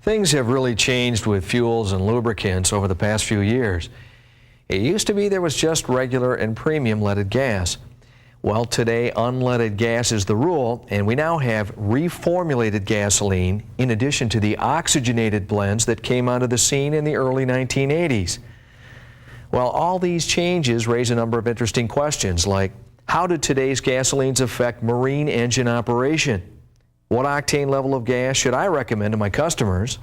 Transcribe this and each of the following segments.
Things have really changed with fuels and lubricants over the past few years. It used to be there was just regular and premium leaded gas. Well, today unleaded gas is the rule, and we now have reformulated gasoline in addition to the oxygenated blends that came onto the scene in the early 1980s. Well, all these changes raise a number of interesting questions, like how do today's gasolines affect marine engine operation? What octane level of gas should I recommend to my customers?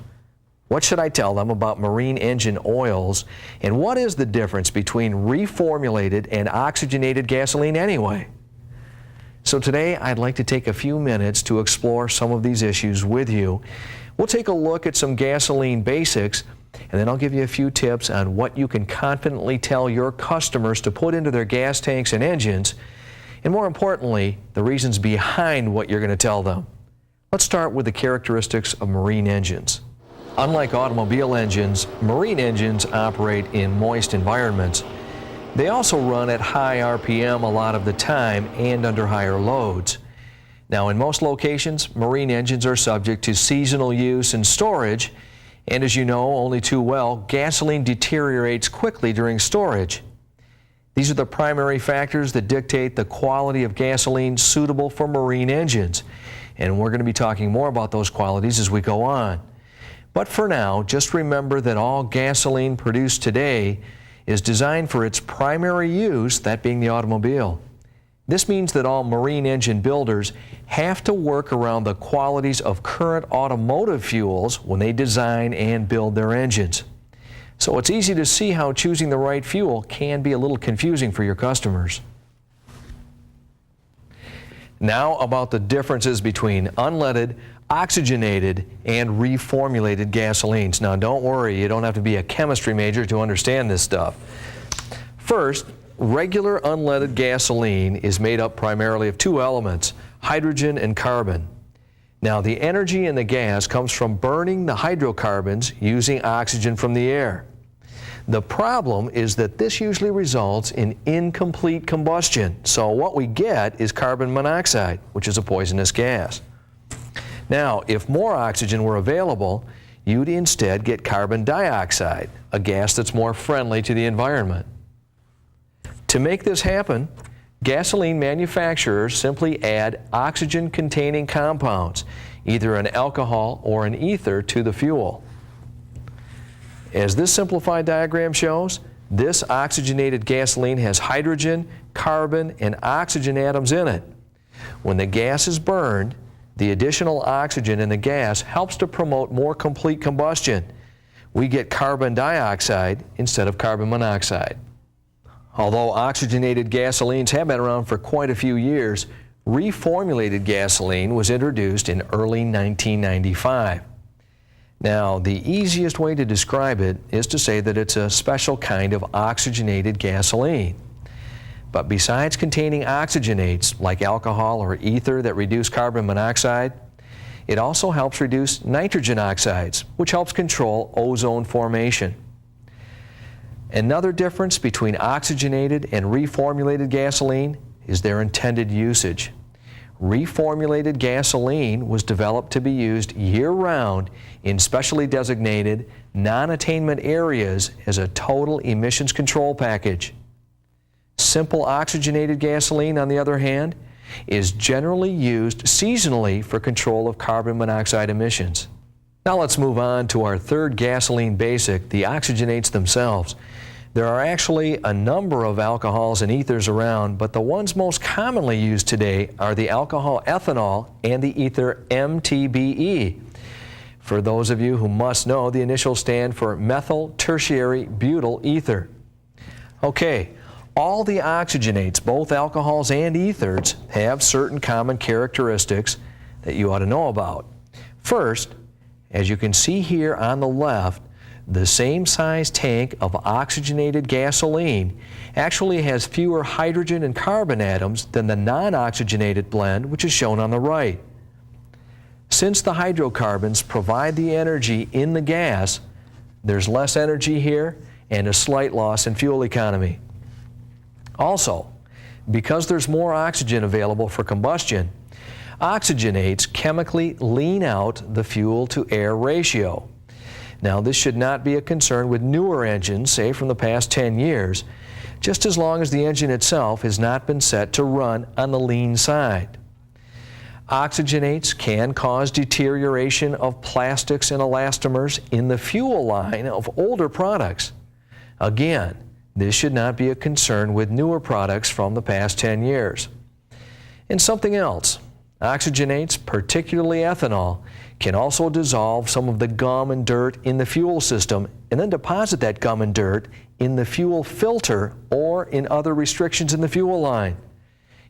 What should I tell them about marine engine oils? And what is the difference between reformulated and oxygenated gasoline anyway? So today I'd like to take a few minutes to explore some of these issues with you. We'll take a look at some gasoline basics, and then I'll give you a few tips on what you can confidently tell your customers to put into their gas tanks and engines, and more importantly, the reasons behind what you're going to tell them. Let's start with the characteristics of marine engines. Unlike automobile engines, marine engines operate in moist environments. They also run at high RPM a lot of the time and under higher loads. Now, in most locations, marine engines are subject to seasonal use and storage, and as you know only too well, gasoline deteriorates quickly during storage. These are the primary factors that dictate the quality of gasoline suitable for marine engines, and we're going to be talking more about those qualities as we go on. But for now, just remember that all gasoline produced today is designed for its primary use, that being the automobile. This means that all marine engine builders have to work around the qualities of current automotive fuels when they design and build their engines. So it's easy to see how choosing the right fuel can be a little confusing for your customers. Now about the differences between unleaded, oxygenated, and reformulated gasolines. Now don't worry, you don't have to be a chemistry major to understand this stuff. First, regular unleaded gasoline is made up primarily of two elements, hydrogen and carbon. Now the energy in the gas comes from burning the hydrocarbons using oxygen from the air. The problem is that this usually results in incomplete combustion. So what we get is carbon monoxide, which is a poisonous gas. Now, if more oxygen were available, you'd instead get carbon dioxide, a gas that's more friendly to the environment. To make this happen, gasoline manufacturers simply add oxygen-containing compounds, either an alcohol or an ether, to the fuel. As this simplified diagram shows, this oxygenated gasoline has hydrogen, carbon, and oxygen atoms in it. When the gas is burned, the additional oxygen in the gas helps to promote more complete combustion. We get carbon dioxide instead of carbon monoxide. Although oxygenated gasolines have been around for quite a few years, reformulated gasoline was introduced in early 1995. Now, the easiest way to describe it is to say that it's a special kind of oxygenated gasoline. But besides containing oxygenates like alcohol or ether that reduce carbon monoxide, it also helps reduce nitrogen oxides, which helps control ozone formation. Another difference between oxygenated and reformulated gasoline is their intended usage. Reformulated gasoline was developed to be used year-round in specially designated non-attainment areas as a total emissions control package. Simple oxygenated gasoline, on the other hand, is generally used seasonally for control of carbon monoxide emissions. Now let's move on to our third gasoline basic, the oxygenates themselves. There are actually a number of alcohols and ethers around, but the ones most commonly used today are the alcohol ethanol and the ether MTBE. For those of you who must know, the initials stand for methyl tertiary butyl ether. Okay, all the oxygenates, both alcohols and ethers, have certain common characteristics that you ought to know about. First, as you can see here on the left, the same size tank of oxygenated gasoline actually has fewer hydrogen and carbon atoms than the non-oxygenated blend, which is shown on the right. Since the hydrocarbons provide the energy in the gas, there's less energy here and a slight loss in fuel economy. Also, because there's more oxygen available for combustion, Oxygenates chemically lean out the fuel-to-air ratio. Now, this should not be a concern with newer engines, say from the past 10 years, just as long as the engine itself has not been set to run on the lean side. Oxygenates can cause deterioration of plastics and elastomers in the fuel line of older products. Again, this should not be a concern with newer products from the past 10 years. And something else, oxygenates, particularly ethanol, can also dissolve some of the gum and dirt in the fuel system and then deposit that gum and dirt in the fuel filter or in other restrictions in the fuel line.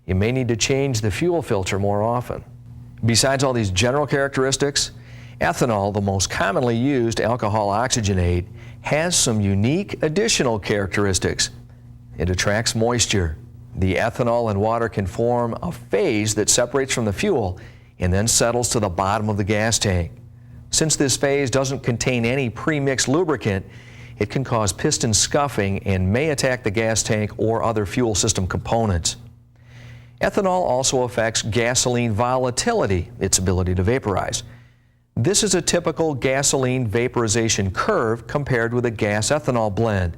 You may need to change the fuel filter more often. Besides all these general characteristics, ethanol, the most commonly used alcohol oxygenate, has some unique additional characteristics. It attracts moisture. The ethanol and water can form a phase that separates from the fuel and then settles to the bottom of the gas tank. Since this phase doesn't contain any pre-mixed lubricant, it can cause piston scuffing and may attack the gas tank or other fuel system components. Ethanol also affects gasoline volatility, its ability to vaporize. This is a typical gasoline vaporization curve compared with a gas-ethanol blend.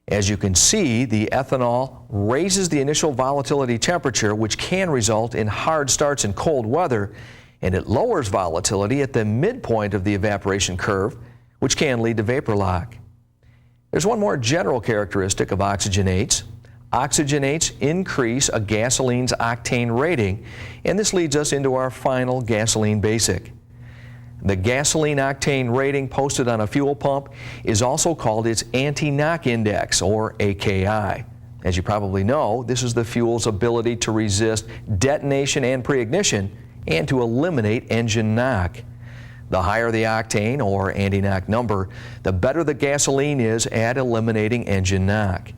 As you can see, the ethanol raises the initial volatility temperature, which can result in hard starts in cold weather, and it lowers volatility at the midpoint of the evaporation curve, which can lead to vapor lock. There's one more general characteristic of oxygenates. Oxygenates increase a gasoline's octane rating, and this leads us into our final gasoline basic. The gasoline octane rating posted on a fuel pump is also called its anti-knock index, or AKI. As you probably know, this is the fuel's ability to resist detonation and pre-ignition and to eliminate engine knock. The higher the octane, or anti-knock number, the better the gasoline is at eliminating engine knock.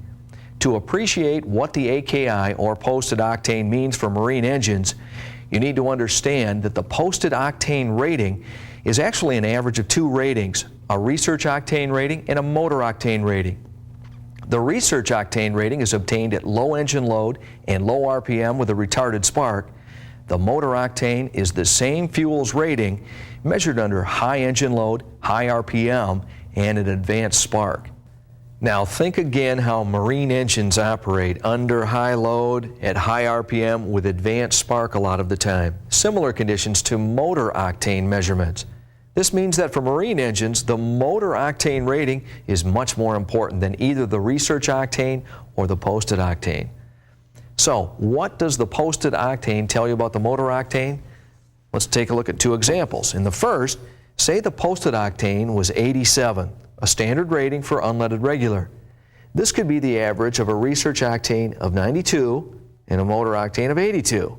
To appreciate what the AKI, or posted octane, means for marine engines, you need to understand that the posted octane rating is actually an average of two ratings, a research octane rating and a motor octane rating. The research octane rating is obtained at low engine load and low RPM with a retarded spark. The motor octane is the same fuel's rating measured under high engine load, high RPM, and an advanced spark. Now think again how marine engines operate under high load, at high RPM, with advanced spark a lot of the time. Similar conditions to motor octane measurements. This means that for marine engines, the motor octane rating is much more important than either the research octane or the posted octane. So, what does the posted octane tell you about the motor octane? Let's take a look at two examples. In the first, say the posted octane was 87, a standard rating for unleaded regular. This could be the average of a research octane of 92 and a motor octane of 82.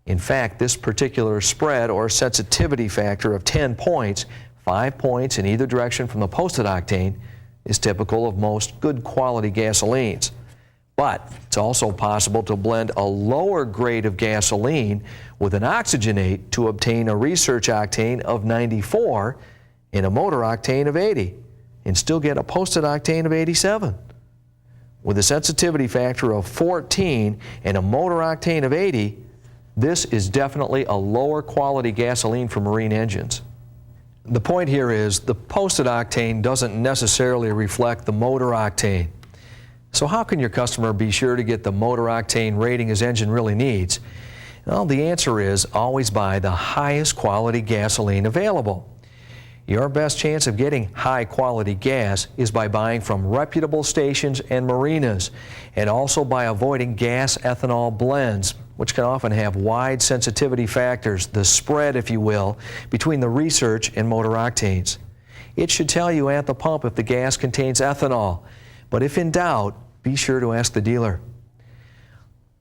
In fact, this particular spread, or sensitivity factor, of 10 points, 5 points in either direction from the posted octane, is typical of most good quality gasolines. But it's also possible to blend a lower grade of gasoline with an oxygenate to obtain a research octane of 94 and a motor octane of 80, and still get a posted octane of 87. With a sensitivity factor of 14 and a motor octane of 80, this is definitely a lower quality gasoline for marine engines. The point here is the posted octane doesn't necessarily reflect the motor octane. So how can your customer be sure to get the motor octane rating his engine really needs? Well, the answer is always buy the highest quality gasoline available. Your best chance of getting high quality gas is by buying from reputable stations and marinas, and also by avoiding gas-ethanol blends, which can often have wide sensitivity factors, the spread, if you will, between the research and motor octanes. It should tell you at the pump if the gas contains ethanol, but if in doubt, be sure to ask the dealer.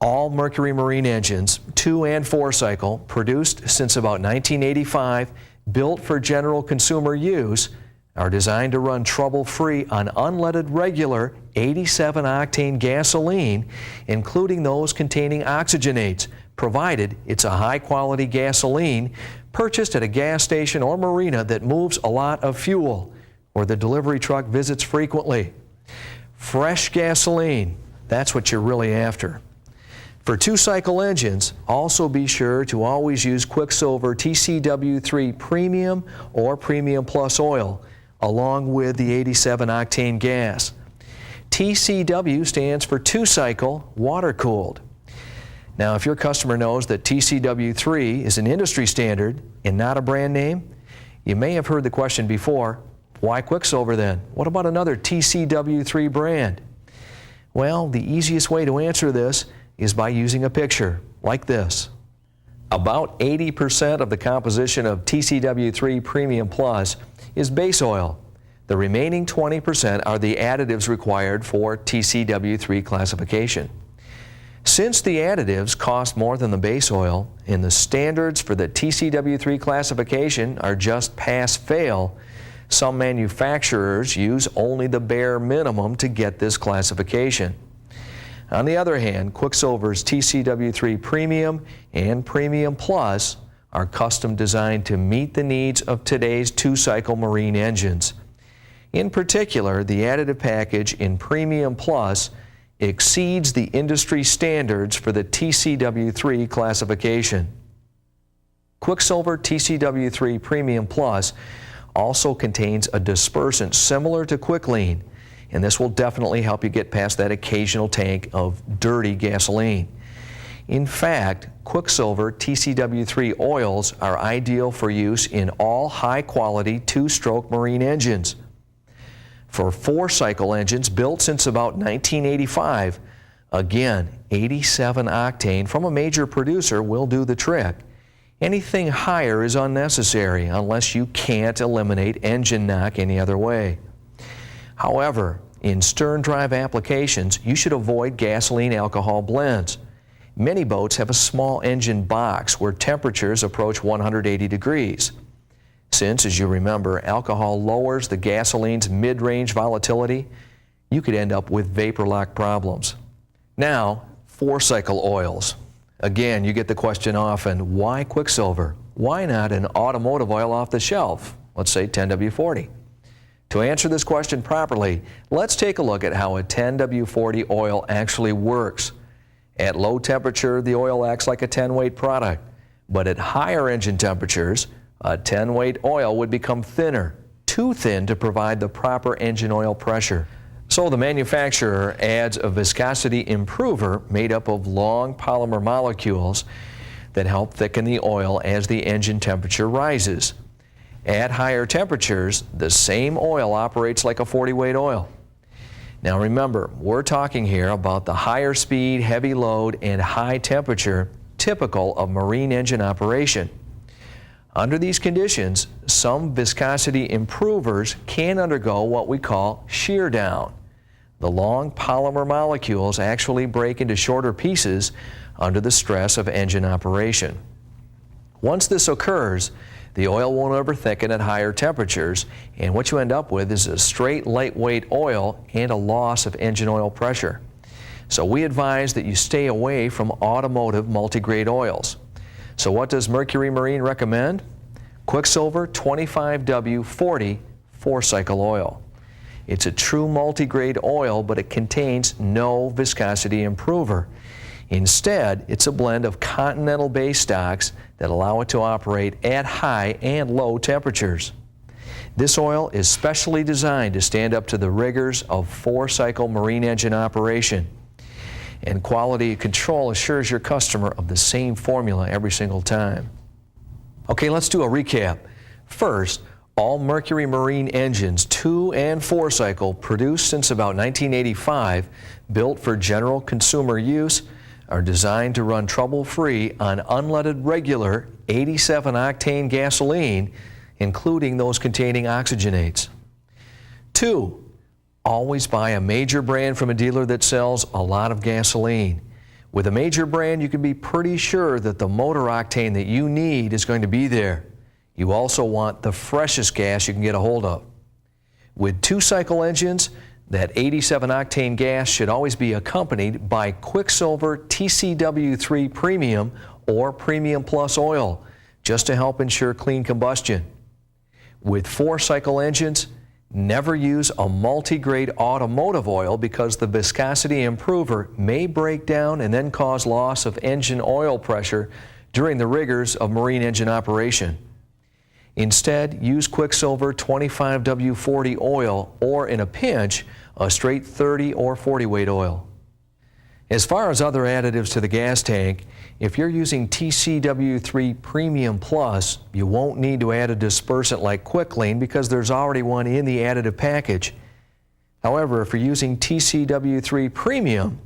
All Mercury marine engines, 2 and 4 cycle, produced since about 1985, built for general consumer use, are designed to run trouble-free on unleaded regular 87 octane gasoline, including those containing oxygenates, provided it's a high-quality gasoline purchased at a gas station or marina that moves a lot of fuel, or the delivery truck visits frequently. Fresh gasoline, that's what you're really after. For two-cycle engines, also be sure to always use Quicksilver TCW3 Premium or Premium Plus oil, along with the 87 octane gas. TCW stands for two-cycle water-cooled. Now, if your customer knows that TCW3 is an industry standard and not a brand name, you may have heard the question before, why Quicksilver then? What about another TCW3 brand? Well, the easiest way to answer this is by using a picture like this. About 80% of the composition of TCW3 Premium Plus is base oil. The remaining 20% are the additives required for TCW3 classification. Since the additives cost more than the base oil and the standards for the TCW3 classification are just pass-fail, some manufacturers use only the bare minimum to get this classification. On the other hand, Quicksilver's TCW3 Premium and Premium Plus are custom designed to meet the needs of today's two-cycle marine engines. In particular, the additive package in Premium Plus exceeds the industry standards for the TCW3 classification. Quicksilver TCW3 Premium Plus also contains a dispersant similar to Quicklene, and this will definitely help you get past that occasional tank of dirty gasoline. In fact, Quicksilver TCW3 oils are ideal for use in all high-quality two-stroke marine engines. For four-cycle engines built since about 1985, again, 87 octane from a major producer will do the trick. Anything higher is unnecessary unless you can't eliminate engine knock any other way. However, in stern drive applications, you should avoid gasoline alcohol blends. Many boats have a small engine box where temperatures approach 180 degrees. Since, as you remember, alcohol lowers the gasoline's mid-range volatility, you could end up with vapor lock problems. Now, four-cycle oils. Again, you get the question often, why Quicksilver? Why not an automotive oil off the shelf? Let's say 10W40. To answer this question properly, let's take a look at how a 10W40 oil actually works. At low temperature, the oil acts like a 10-weight product, but at higher engine temperatures, a 10-weight oil would become thinner, too thin to provide the proper engine oil pressure. So the manufacturer adds a viscosity improver made up of long polymer molecules that help thicken the oil as the engine temperature rises. At higher temperatures, the same oil operates like a 40-weight oil. Now remember, we're talking here about the higher speed, heavy load, and high temperature typical of marine engine operation. Under these conditions, some viscosity improvers can undergo what we call shear down. The long polymer molecules actually break into shorter pieces under the stress of engine operation. Once this occurs, the oil won't ever thicken at higher temperatures, and what you end up with is a straight lightweight oil and a loss of engine oil pressure. So we advise that you stay away from automotive multigrade oils. So what does Mercury Marine recommend? Quicksilver 25W40 four-cycle oil. It's a true multigrade oil, but it contains no viscosity improver. Instead, it's a blend of continental base stocks that allow it to operate at high and low temperatures. This oil is specially designed to stand up to the rigors of four-cycle marine engine operation. And quality control assures your customer of the same formula every single time. Okay, let's do a recap. First, all Mercury Marine engines, 2- and 4-cycle, produced since about 1985, built for general consumer use, are designed to run trouble-free on unleaded regular 87 octane gasoline, including those containing oxygenates. 2, always buy a major brand from a dealer that sells a lot of gasoline. With a major brand, you can be pretty sure that the motor octane that you need is going to be there. You also want the freshest gas you can get a hold of. With two-cycle engines, that 87 octane gas should always be accompanied by Quicksilver TCW3 Premium or Premium Plus oil, just to help ensure clean combustion. With four-cycle engines, Never use a multi-grade automotive oil because the viscosity improver may break down and then cause loss of engine oil pressure during the rigors of marine engine operation. Instead, use Quicksilver 25W40 oil or, in a pinch, a straight 30 or 40 weight oil. As far as other additives to the gas tank, if you're using TCW3 Premium Plus, you won't need to add a dispersant like Quicklene because there's already one in the additive package. However, if you're using TCW3 Premium,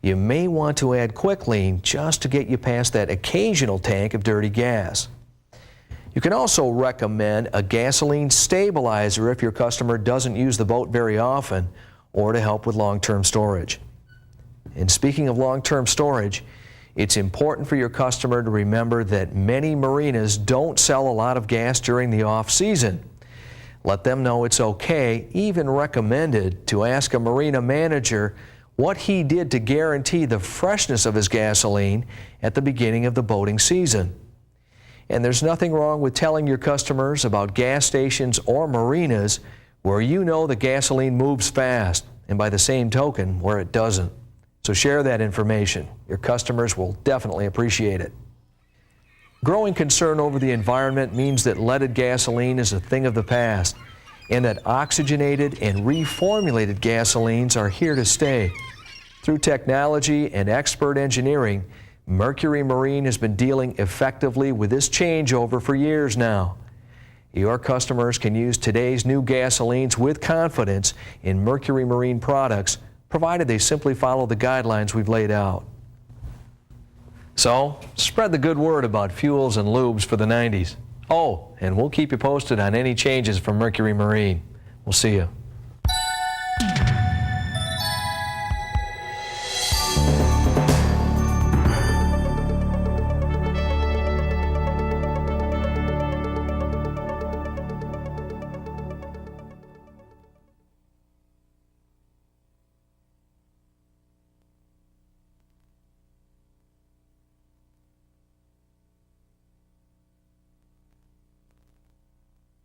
you may want to add Quicklene just to get you past that occasional tank of dirty gas. You can also recommend a gasoline stabilizer if your customer doesn't use the boat very often, or to help with long-term storage. And speaking of long-term storage, it's important for your customer to remember that many marinas don't sell a lot of gas during the off-season. Let them know it's okay, even recommended, to ask a marina manager what he did to guarantee the freshness of his gasoline at the beginning of the boating season. And there's nothing wrong with telling your customers about gas stations or marinas where you know the gasoline moves fast, and by the same token, where it doesn't. So share that information. Your customers will definitely appreciate it. Growing concern over the environment means that leaded gasoline is a thing of the past, and that oxygenated and reformulated gasolines are here to stay. Through technology and expert engineering, Mercury Marine has been dealing effectively with this changeover for years now. Your customers can use today's new gasolines with confidence in Mercury Marine products, provided they simply follow the guidelines we've laid out. So, spread the good word about fuels and lubes for the 90s. Oh, and we'll keep you posted on any changes from Mercury Marine. We'll see you.